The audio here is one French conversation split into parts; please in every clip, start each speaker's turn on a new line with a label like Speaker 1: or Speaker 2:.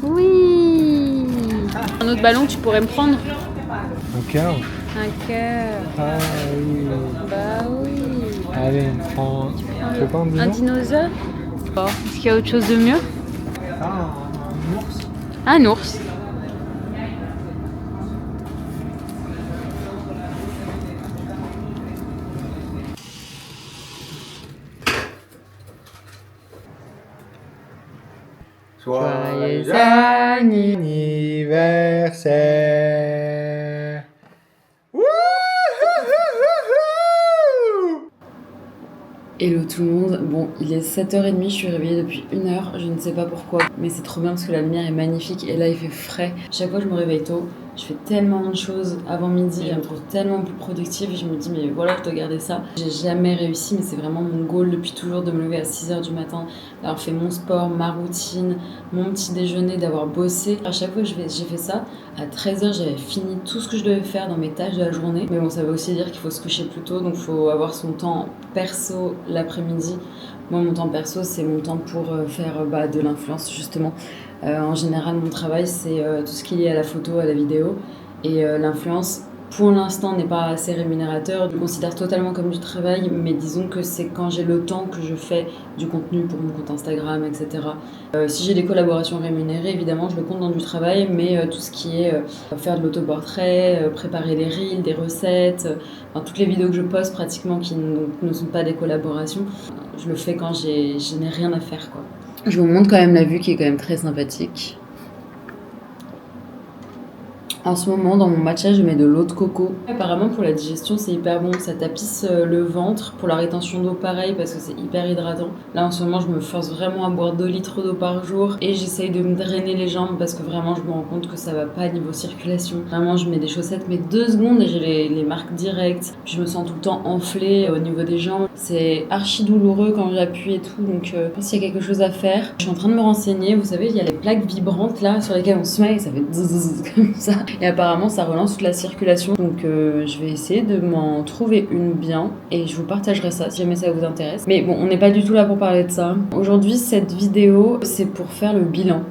Speaker 1: Oui. Un autre ballon, tu pourrais me prendre?
Speaker 2: Un cœur.
Speaker 1: Un cœur.
Speaker 2: Ah oui.
Speaker 1: Bah oui.
Speaker 2: Allez, on prend. Tu veux pas un
Speaker 1: Un
Speaker 2: dinosaure?
Speaker 1: dinosaure? Bon. Est-ce qu'il y a autre chose de mieux?
Speaker 2: Ah, un ours.
Speaker 1: Un ours. Joyeux
Speaker 2: anniversaire.
Speaker 3: Hello tout le monde, bon il est 7h30, je suis réveillée depuis 1 heure, je ne sais pas pourquoi, mais c'est trop bien parce que la lumière est magnifique et là il fait frais. Chaque fois je me réveille tôt, je fais tellement de choses avant midi, je me trouve tellement plus productive et je me dis mais voilà je dois garder ça. J'ai jamais réussi mais c'est vraiment mon goal depuis toujours de me lever à 6h du matin, d'avoir fait mon sport, ma routine, mon petit déjeuner, d'avoir bossé. À chaque fois que j'ai fait ça, à 13h j'avais fini tout ce que je devais faire dans mes tâches de la journée. Mais bon ça veut aussi dire qu'il faut se coucher plus tôt, donc il faut avoir son temps perso l'après-midi. Moi mon temps perso c'est mon temps pour faire de l'influence justement. En général mon travail c'est tout ce qui est lié à la photo, à la vidéo et l'influence pour l'instant n'est pas assez rémunérateur. Je le considère totalement comme du travail, mais disons que c'est quand j'ai le temps que je fais du contenu pour mon compte Instagram, etc. Si j'ai des collaborations rémunérées, évidemment, je le compte dans du travail, mais tout ce qui est faire de l'autoportrait, préparer des reels, des recettes, toutes les vidéos que je poste pratiquement qui ne sont pas des collaborations, je le fais quand je n'ai rien à faire, quoi. Je vous montre quand même la vue qui est quand même très sympathique. En ce moment, dans mon matcha, je mets de l'eau de coco. Apparemment, pour la digestion, c'est hyper bon. Ça tapisse le ventre. Pour la rétention d'eau, pareil, parce que c'est hyper hydratant. Là, en ce moment, je me force vraiment à boire 2 litres d'eau par jour. Et j'essaye de me drainer les jambes parce que vraiment, je me rends compte que ça va pas niveau circulation. Vraiment, je mets des chaussettes, mais 2 secondes et j'ai les marques directes. Puis je me sens tout le temps enflée au niveau des jambes. C'est archi douloureux quand j'appuie et tout. Donc, je pense qu'il y a quelque chose à faire. Je suis en train de me renseigner. Vous savez, il y a les plaques vibrantes là sur lesquelles on se met et ça fait zzzz comme ça. Et apparemment ça relance toute la circulation, donc je vais essayer de m'en trouver une bien et je vous partagerai ça si jamais ça vous intéresse. Mais bon, on n'est pas du tout là pour parler de ça. Aujourd'hui cette vidéo c'est pour faire le bilan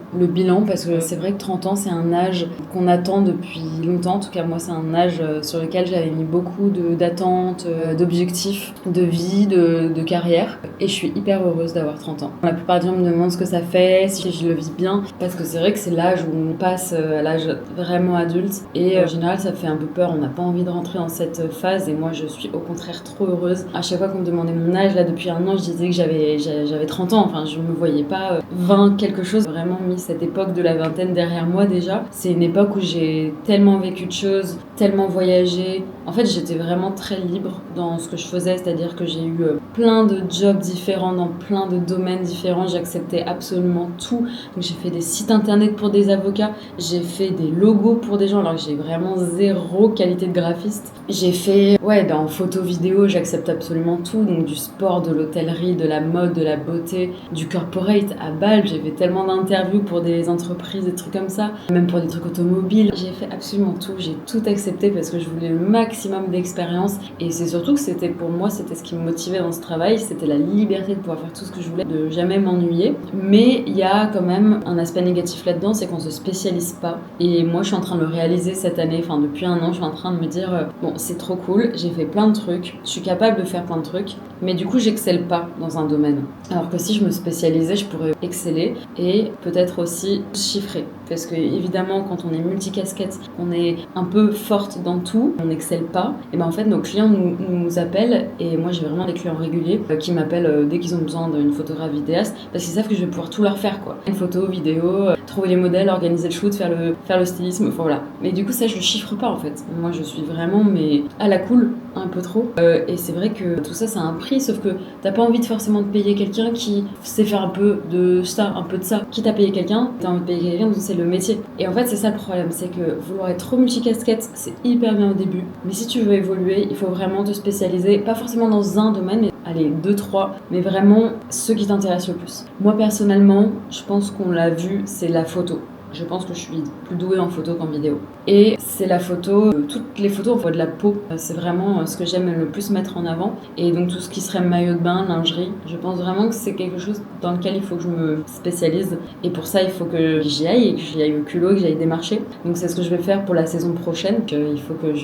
Speaker 3: parce que c'est vrai que 30 ans c'est un âge qu'on attend depuis longtemps. En tout cas moi c'est un âge sur lequel j'avais mis beaucoup d'attentes, d'objectifs, de vie, de carrière et je suis hyper heureuse d'avoir 30 ans. La plupart des gens me demandent ce que ça fait, si je le vis bien, parce que c'est vrai que c'est l'âge où on passe à l'âge vraiment adulte. Et en général ça fait un peu peur, on n'a pas envie de rentrer dans cette phase et moi je suis au contraire trop heureuse. À chaque fois qu'on me demandait mon âge, là depuis 1 an je disais que j'avais 30 ans, enfin je me voyais pas 20 quelque chose. J'ai vraiment mis cette époque de la vingtaine derrière moi déjà. C'est une époque où j'ai tellement vécu de choses, tellement voyagé. En fait j'étais vraiment très libre dans ce que je faisais, c'est-à-dire que j'ai eu plein de jobs différents dans plein de domaines différents, j'acceptais absolument tout. Donc j'ai fait des sites internet pour des avocats, j'ai fait des logos pour des gens alors que j'ai vraiment zéro qualité de graphiste. J'ai fait en photo vidéo, j'accepte absolument tout, donc du sport, de l'hôtellerie, de la mode, de la beauté, du corporate. À Bâle, j'ai fait tellement d'interviews pour des entreprises, des trucs comme ça, même pour des trucs automobiles. J'ai fait absolument tout, j'ai tout accepté parce que je voulais le maximum d'expérience et c'est surtout que c'était pour moi, c'était ce qui me motivait dans ce travail, c'était la liberté de pouvoir faire tout ce que je voulais, de jamais m'ennuyer. Mais il y a quand même un aspect négatif là-dedans, c'est qu'on se spécialise pas et moi je suis en train de le réaliser cette année, enfin depuis 1 an, je suis en train de me dire bon c'est trop cool, j'ai fait plein de trucs, je suis capable de faire plein de trucs, mais du coup j'excelle pas dans un domaine. Alors que si je me spécialisais, je pourrais exceller et peut-être aussi chiffrer. Parce que évidemment quand on est multicasquette, on est un peu forte dans tout, on n'excelle pas, et ben en fait nos clients nous appellent et moi j'ai vraiment des clients réguliers qui m'appellent dès qu'ils ont besoin d'une photographe vidéaste parce qu'ils savent que je vais pouvoir tout leur faire quoi. Une photo, vidéo, trouver les modèles, organiser le shoot, faire le stylisme, enfin voilà. Mais du coup ça je le chiffre pas en fait. Moi je suis vraiment mais à la cool, un peu trop. Et c'est vrai que tout ça, ça a un prix, sauf que t'as pas envie de forcément de payer quelqu'un qui sait faire un peu de ça, un peu de ça. Quitte à payer quelqu'un, t'as envie de payer quelqu'un dont c'est le métier. Et en fait, c'est ça le problème, c'est que vouloir être trop multicasquette, c'est hyper bien au début. Mais si tu veux évoluer, il faut vraiment te spécialiser, pas forcément dans un domaine, mais allez, 2, 3, mais vraiment ceux qui t'intéressent le plus. Moi, personnellement, je pense qu'on l'a vu, c'est la photo. Je pense que je suis plus douée en photo qu'en vidéo. Et c'est la photo, toutes les photos on voit de la peau. C'est vraiment ce que j'aime le plus mettre en avant. Et donc tout ce qui serait maillot de bain, lingerie, je pense vraiment que c'est quelque chose dans lequel il faut que je me spécialise. Et pour ça, il faut que j'y aille et que j'y aille au culot, que j'aille démarcher. Donc c'est ce que je vais faire pour la saison prochaine. Il faut que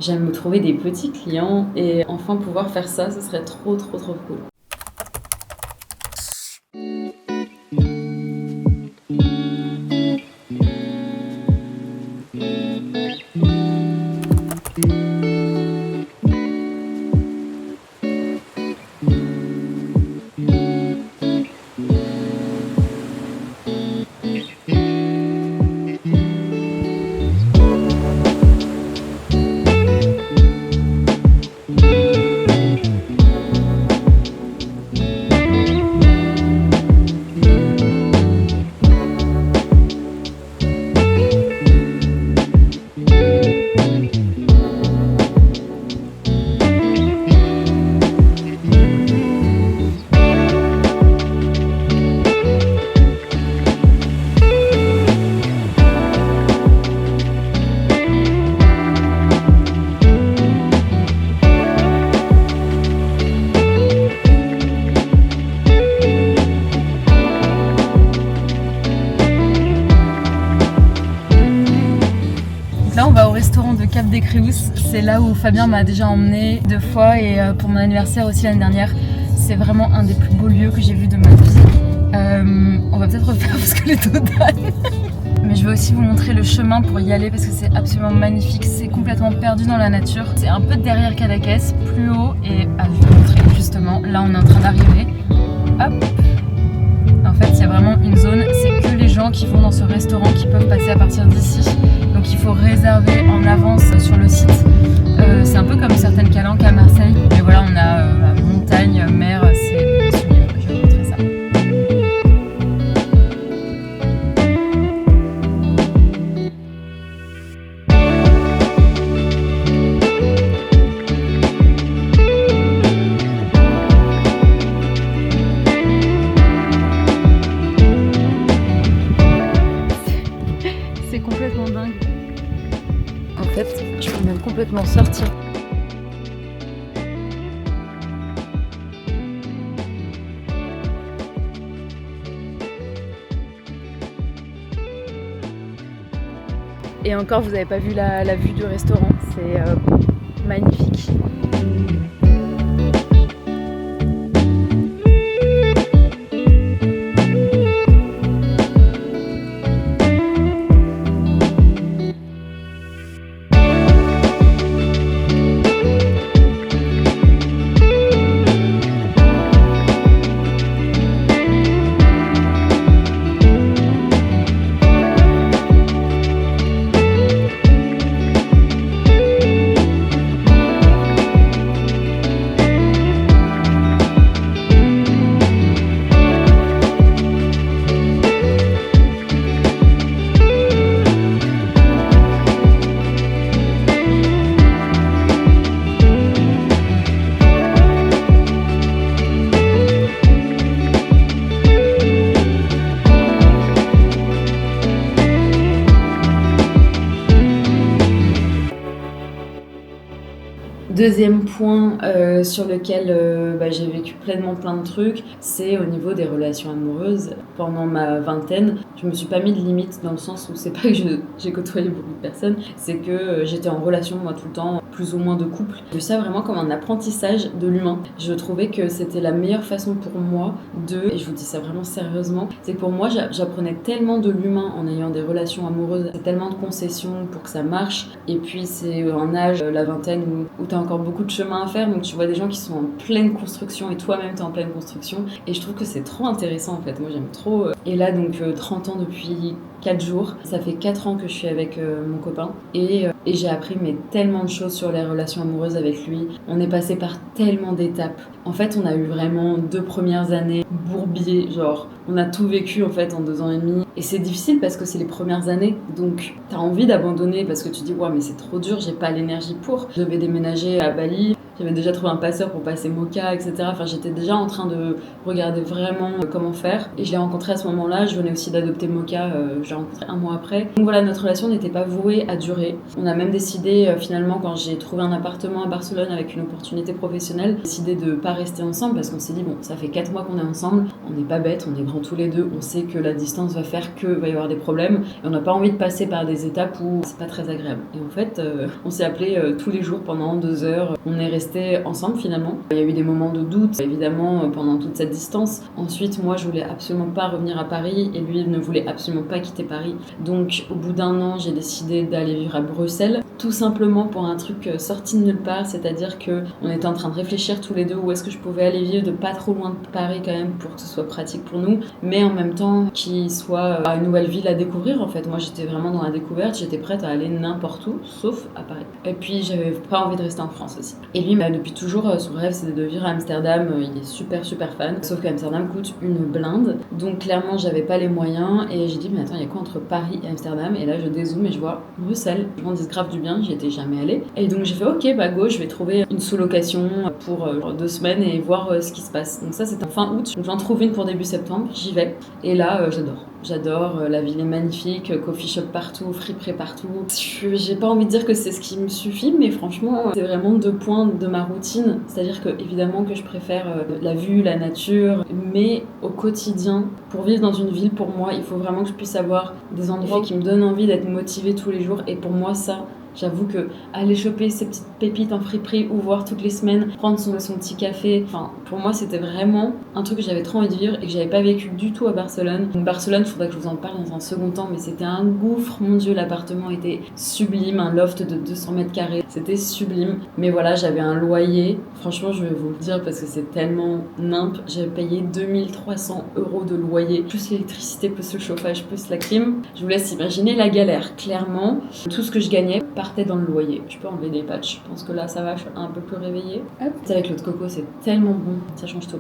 Speaker 3: j'aime me trouver des petits clients et enfin pouvoir faire ça, ce serait trop cool.
Speaker 1: Là, on va au restaurant de Cap des Créousses. C'est là où Fabien m'a déjà emmené 2 fois et pour mon anniversaire aussi l'année dernière. C'est vraiment un des plus beaux lieux que j'ai vu de ma vie. On va peut-être refaire parce que les taux d'âne. Mais je vais aussi vous montrer le chemin pour y aller parce que c'est absolument magnifique. C'est complètement perdu dans la nature. C'est un peu derrière Cadaqués, plus haut. Et je vais vous montrer justement. Là, on est en train d'arriver. Hop. En fait, il y a vraiment une zone. C'est que les gens qui vont dans ce restaurant qui peuvent passer à partir d'ici. Donc il faut réserver en avance sur le site. C'est un peu comme certaines calanques à Marseille. Mais voilà, on a montagne, mer, c'est sublime. Je vais vous montrer ça. C'est complètement dingue. En fait, je peux même complètement sortir. Et encore, vous n'avez pas vu la vue du restaurant, c'est magnifique. Deuxième point sur lequel j'ai vécu pleinement plein de trucs, c'est au niveau des relations amoureuses. Pendant ma vingtaine, je me suis pas mis de limite dans le sens où c'est pas que j'ai côtoyé beaucoup de personnes, c'est que j'étais en relation moi tout le temps, plus ou moins de couple. J'ai vu ça vraiment comme un apprentissage de l'humain. Je trouvais que c'était la meilleure façon pour moi et je vous dis ça vraiment sérieusement, c'est que pour moi j'apprenais tellement de l'humain en ayant des relations amoureuses, c'est tellement de concessions pour que ça marche. Et puis c'est un âge, la vingtaine, où t'as encore beaucoup de chemin à faire, donc tu vois des gens qui sont en pleine construction et toi-même t'es en pleine construction et je trouve que c'est trop intéressant en fait, moi j'aime trop. Et là donc 30 ans depuis 4 jours, ça fait 4 ans que je suis avec mon copain et j'ai appris tellement de choses sur les relations amoureuses avec lui. On est passé par tellement d'étapes. En fait on a eu vraiment 2 premières années bourbier, genre on a tout vécu en fait en 2 ans et demi et c'est difficile parce que c'est les premières années, donc t'as envie d'abandonner parce que tu dis ouais mais c'est trop dur, j'ai pas l'énergie pour. Je devais déménager à Bali, J'avais déjà trouvé un passeur pour passer Moka, etc. Enfin, j'étais déjà en train de regarder vraiment comment faire. Et je l'ai rencontré à ce moment-là. Je venais aussi d'adopter Moka, je l'ai rencontré un mois après. Donc voilà, notre relation n'était pas vouée à durer. On a même décidé, finalement, quand j'ai trouvé un appartement à Barcelone avec une opportunité professionnelle, décidé de pas rester ensemble parce qu'on s'est dit, bon, ça fait 4 mois qu'on est ensemble, on n'est pas bêtes, on est grands tous les deux, on sait que la distance va faire que va y avoir des problèmes et on n'a pas envie de passer par des étapes où c'est pas très agréable. Et en fait, on s'est appelés tous les jours pendant 2 heures. On est restés ensemble finalement. Il y a eu des moments de doute, évidemment, pendant toute cette distance. Ensuite, moi, je voulais absolument pas revenir à Paris et lui ne voulait absolument pas quitter Paris. Donc, au bout d'1 an, j'ai décidé d'aller vivre à Bruxelles, tout simplement pour un truc sorti de nulle part, c'est-à-dire qu'on était en train de réfléchir tous les deux où est-ce que je pouvais aller vivre de pas trop loin de Paris quand même pour que ce soit pratique pour nous, mais en même temps qu'il soit une nouvelle ville à découvrir en fait. Moi, j'étais vraiment dans la découverte, j'étais prête à aller n'importe où, sauf à Paris. Et puis, j'avais pas envie de rester en France aussi. Et lui, depuis toujours, son rêve, c'était de vivre à Amsterdam. Il est super, super fan. Sauf qu'Amsterdam coûte une blinde. Donc, clairement, j'avais pas les moyens. Et j'ai dit, mais attends, il y a quoi entre Paris et Amsterdam? Et là, je dézoome et je vois Bruxelles. Je m'en dis grave du bien, j'y étais jamais allée. Et donc, j'ai fait, ok, bah go, je vais trouver une sous-location pour 2 semaines et voir ce qui se passe. Donc, ça, c'était en fin août. Donc, j'en trouve une pour début septembre. J'y vais. Et là, j'adore. J'adore, la ville est magnifique, coffee shop partout, friperie partout. J'ai pas envie de dire que c'est ce qui me suffit, mais franchement, c'est vraiment 2 points de ma routine. C'est-à-dire que, évidemment, que je préfère la vue, la nature, mais au quotidien, pour vivre dans une ville, pour moi, il faut vraiment que je puisse avoir des endroits qui me donnent envie d'être motivée tous les jours. Et pour moi, ça, j'avoue que aller choper ces petites pépites en friperie ou voir toutes les semaines, prendre son petit café, enfin, pour moi, c'était vraiment un truc que j'avais trop envie de vivre et que j'avais pas vécu du tout à Barcelone. Donc Barcelone, il faudrait que je vous en parle dans un second temps, mais c'était un gouffre, mon Dieu, l'appartement était sublime, un loft de 200 mètres carrés, c'était sublime. Mais voilà, j'avais un loyer, franchement, je vais vous le dire parce que c'est tellement nimp, j'avais payé 2300 € de loyer, plus l'électricité, plus le chauffage, plus la clim. Je vous laisse imaginer la galère, clairement. Tout ce que je gagnais partait dans le loyer. Je peux enlever des patchs. Je pense que là, ça va, je suis un peu plus réveillée. Hop. Avec l'eau de coco, c'est tellement bon. Ça change tout.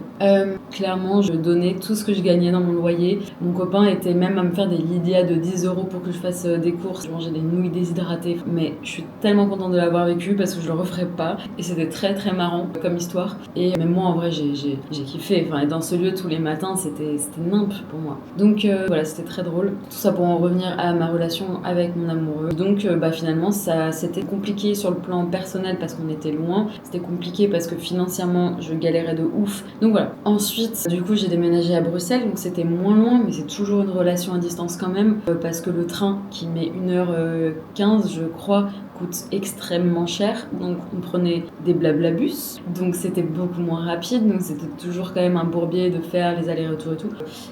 Speaker 1: Clairement, je donnais tout ce que je gagnais dans mon loyer. Mon copain était même à me faire des Lydia de 10 € pour que je fasse des courses. Je mangeais des nouilles déshydratées. Mais je suis tellement contente de l'avoir vécu parce que je le referais pas. Et c'était très très marrant comme histoire. Et même moi, en vrai, j'ai kiffé. Enfin, être dans ce lieu tous les matins, c'était nimp pour moi. Donc voilà, c'était très drôle. Tout ça pour en revenir à ma relation avec mon amoureux. Donc finalement, c'était compliqué sur le plan personnel parce qu'on était loin. C'était compliqué parce que financièrement, je galérais de ouf. Donc voilà. Ensuite, du coup, j'ai déménagé à Bruxelles. Donc c'était moins loin, mais c'est toujours une relation à distance quand même. Parce que le train qui met 1h15, je crois, coûte extrêmement cher. Donc on prenait des blablabus. Donc c'était beaucoup moins rapide. Donc c'était toujours quand même un bourbier de faire les allers-retours et tout.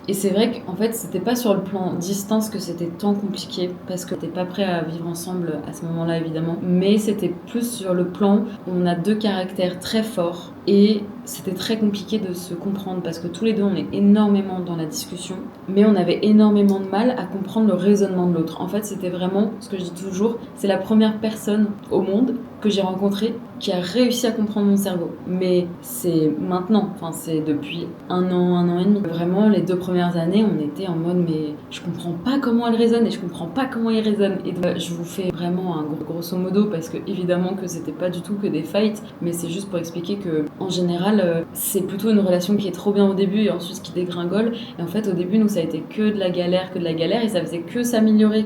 Speaker 1: Et c'est vrai qu'en fait, c'était pas sur le plan distance que c'était tant compliqué. Parce que t'es pas prêt à vivre ensemble à ce moment-là, évidemment. Mais c'était plus sur le plan où on a 2 caractères très forts. Et c'était très compliqué de se comprendre parce que tous les deux on est énormément dans la discussion, mais on avait énormément de mal à comprendre le raisonnement de l'autre. En fait, c'était vraiment ce que je dis toujours, c'est la première personne au monde que j'ai rencontrée qui a réussi à comprendre mon cerveau. Mais c'est maintenant, enfin c'est depuis 1 an et demi. Vraiment, les 2 premières années, on était en mode mais je comprends pas comment elle raisonne et je comprends pas comment il raisonne. Et donc, je vous fais vraiment un grosso modo parce que évidemment que c'était pas du tout que des fights, mais c'est juste pour expliquer que en général, c'est plutôt une relation qui est trop bien au début et ensuite qui dégringole. Et en fait, au début, nous, ça a été que de la galère et ça faisait que s'améliorer.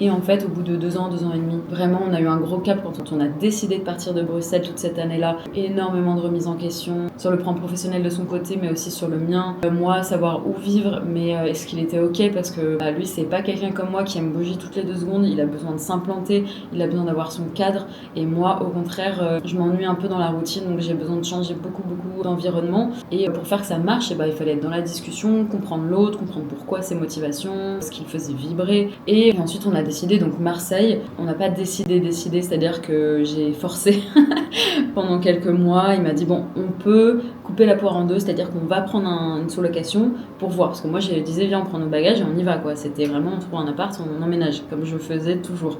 Speaker 1: Et en fait, au bout de 2 ans et demi, vraiment, on a eu un gros cap quand on a décidé de partir de Bruxelles toute cette année-là. Énormément de remises en question sur le plan professionnel de son côté, mais aussi sur le mien. Moi, savoir où vivre, mais est-ce qu'il était ok? Parce que lui, c'est pas quelqu'un comme moi qui aime bouger toutes les 2 secondes. Il a besoin de s'implanter, il a besoin d'avoir son cadre. Et moi, au contraire, je m'ennuie un peu dans la routine, donc j'ai besoin de changer beaucoup d'environnement. Et pour faire que ça marche, il fallait être dans la discussion, comprendre l'autre, comprendre pourquoi ses motivations, ce qu'il faisait vibrer. Et ensuite, on a décidé, donc Marseille, on n'a pas décidé, c'est-à-dire que j'ai forcé pendant quelques mois. Il m'a dit, bon, on peut couper la poire en 2, c'est-à-dire qu'on va prendre une sous-location pour voir. Parce que moi, je disais, viens, on prend nos bagages et on y va, quoi. C'était vraiment, on trouve un appart, on emménage, comme je faisais toujours.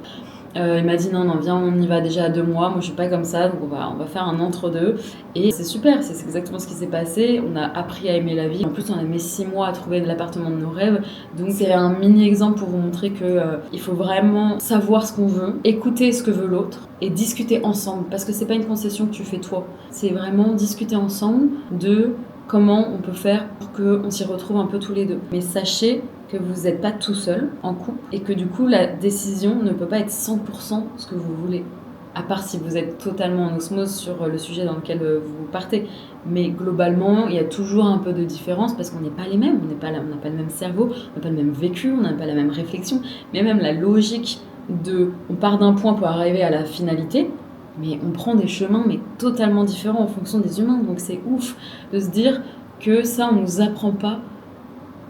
Speaker 1: Il m'a dit non, viens, on y va déjà à 2 mois. Moi, je suis pas comme ça, donc on va faire un entre-deux. Et c'est super, c'est exactement ce qui s'est passé. On a appris à aimer la vie. En plus, on a mis 6 mois à trouver l'appartement de nos rêves. Donc, c'est un mini exemple pour vous montrer que il faut vraiment savoir ce qu'on veut, écouter ce que veut l'autre et discuter ensemble. Parce que c'est pas une concession que tu fais toi. C'est vraiment discuter ensemble de comment on peut faire pour qu'on s'y retrouve un peu tous les deux. Mais sachez que vous n'êtes pas tout seul en couple et que du coup la décision ne peut pas être 100% ce que vous voulez. À part si vous êtes totalement en osmose sur le sujet dans lequel vous partez. Mais globalement, il y a toujours un peu de différence parce qu'on n'est pas les mêmes, on n'a pas le même cerveau, on n'a pas le même vécu, on n'a pas la même réflexion. Mais même la logique on part d'un point pour arriver à la finalité, mais on prend des chemins mais totalement différents en fonction des humains. Donc c'est ouf de se dire que ça, on nous apprend pas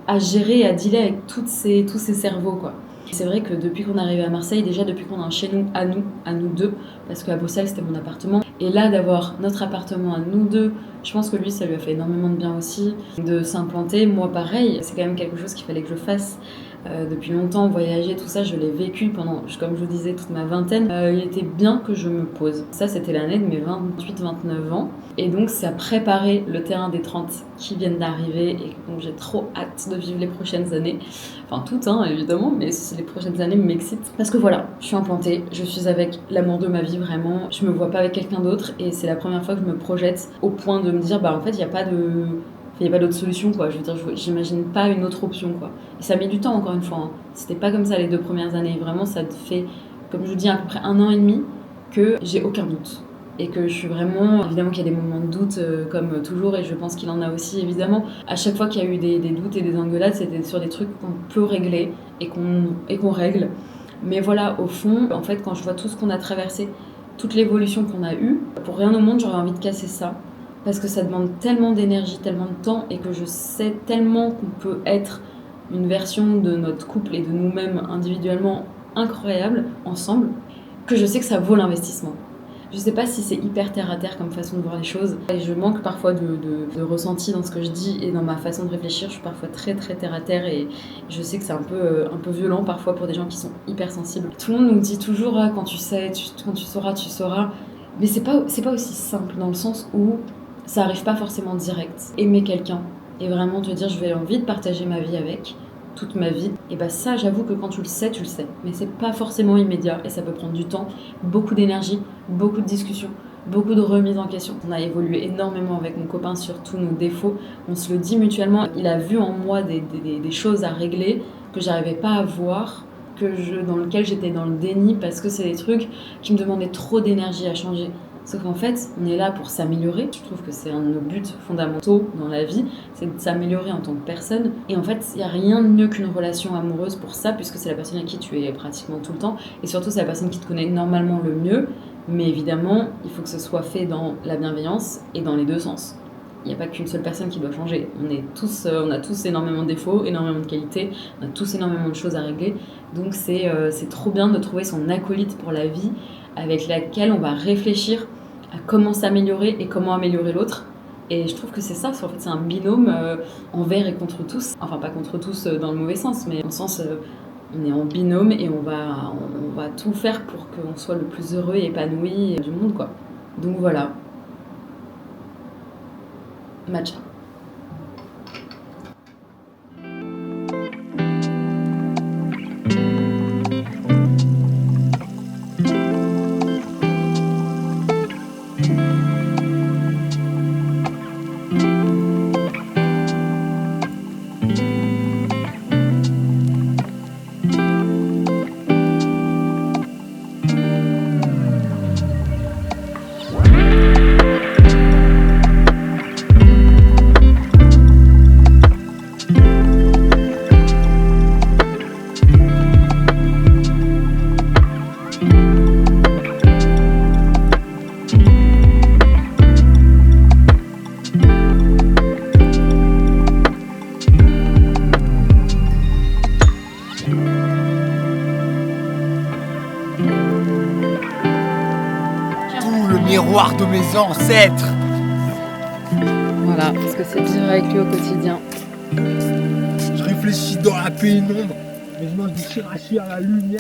Speaker 1: à gérer et à dealer avec tous ces cerveaux, quoi. C'est vrai que depuis qu'on est arrivé à Marseille, déjà depuis qu'on a un chez nous, à nous deux, parce qu'à Bruxelles c'était mon appartement, et là d'avoir notre appartement à nous deux, je pense que lui ça lui a fait énormément de bien aussi, de s'implanter. Moi pareil, c'est quand même quelque chose qu'il fallait que je fasse. Depuis longtemps, voyager, tout ça, je l'ai vécu pendant, comme je vous disais, toute ma vingtaine. Il était bien que je me pose. Ça, c'était l'année de mes 28-29 ans. Et donc, ça préparait le terrain des 30 qui viennent d'arriver. Et donc, j'ai trop hâte de vivre les prochaines années. Enfin, toutes, hein, évidemment, mais les prochaines années m'excitent. Parce que voilà, je suis implantée, je suis avec l'amour de ma vie, vraiment. Je me vois pas avec quelqu'un d'autre. Et c'est la première fois que je me projette au point de me dire, en fait, il n'y a pas d'autre solution, quoi. Je veux dire, j'imagine pas une autre option, quoi. Et ça met du temps, encore une fois. Hein. C'était pas comme ça les 2 premières années. Vraiment, ça fait, comme je vous dis, à peu près 1 an et demi que j'ai aucun doute. Et que je suis vraiment... Évidemment qu'il y a des moments de doute, comme toujours, et je pense qu'il en a aussi, évidemment. À chaque fois qu'il y a eu des doutes et des engueulades, c'était sur des trucs qu'on peut régler et qu'on règle. Mais voilà, au fond, en fait, quand je vois tout ce qu'on a traversé, toute l'évolution qu'on a eue, pour rien au monde, j'aurais envie de casser ça. Parce que ça demande tellement d'énergie, tellement de temps, et que je sais tellement qu'on peut être une version de notre couple et de nous-mêmes individuellement incroyable, ensemble, que je sais que ça vaut l'investissement. Je sais pas si c'est hyper terre-à-terre comme façon de voir les choses. Et je manque parfois de ressenti dans ce que je dis et dans ma façon de réfléchir. Je suis parfois très très terre-à-terre et je sais que c'est un peu violent parfois pour des gens qui sont hyper sensibles. Tout le monde nous dit toujours quand tu sais, quand tu sauras, tu sauras. Mais c'est pas aussi simple dans le sens où ça arrive pas forcément direct. Aimer quelqu'un et vraiment te dire je vais envie de partager ma vie avec, toute ma vie, et ça j'avoue que quand tu le sais, mais c'est pas forcément immédiat et ça peut prendre du temps, beaucoup d'énergie, beaucoup de discussions, beaucoup de remises en question. On a évolué énormément avec mon copain sur tous nos défauts, on se le dit mutuellement, il a vu en moi des choses à régler que j'arrivais pas à voir, dans lequel j'étais dans le déni parce que c'est des trucs qui me demandaient trop d'énergie à changer. Sauf qu'en fait, on est là pour s'améliorer. Je trouve que c'est un de nos buts fondamentaux dans la vie, c'est de s'améliorer en tant que personne. Et en fait, il n'y a rien de mieux qu'une relation amoureuse pour ça, puisque c'est la personne à qui tu es pratiquement tout le temps. Et surtout, c'est la personne qui te connaît normalement le mieux. Mais évidemment, il faut que ce soit fait dans la bienveillance et dans les 2 sens. Il n'y a pas qu'une seule personne qui doit changer. On a tous énormément de défauts, énormément de qualités, on a tous énormément de choses à régler. Donc c'est trop bien de trouver son acolyte pour la vie, avec laquelle on va réfléchir à comment s'améliorer et comment améliorer l'autre. Et je trouve que c'est ça, en fait c'est un binôme envers et contre tous. Enfin pas contre tous dans le mauvais sens, mais dans le sens on est en binôme et on va tout faire pour qu'on soit le plus heureux et épanoui du monde, quoi. Donc voilà. Matcha.
Speaker 2: Miroir de mes ancêtres.
Speaker 1: Voilà, parce que c'est de vivre avec lui au quotidien.
Speaker 2: Je réfléchis dans la pénombre, mais je mange du chirachi à la lumière.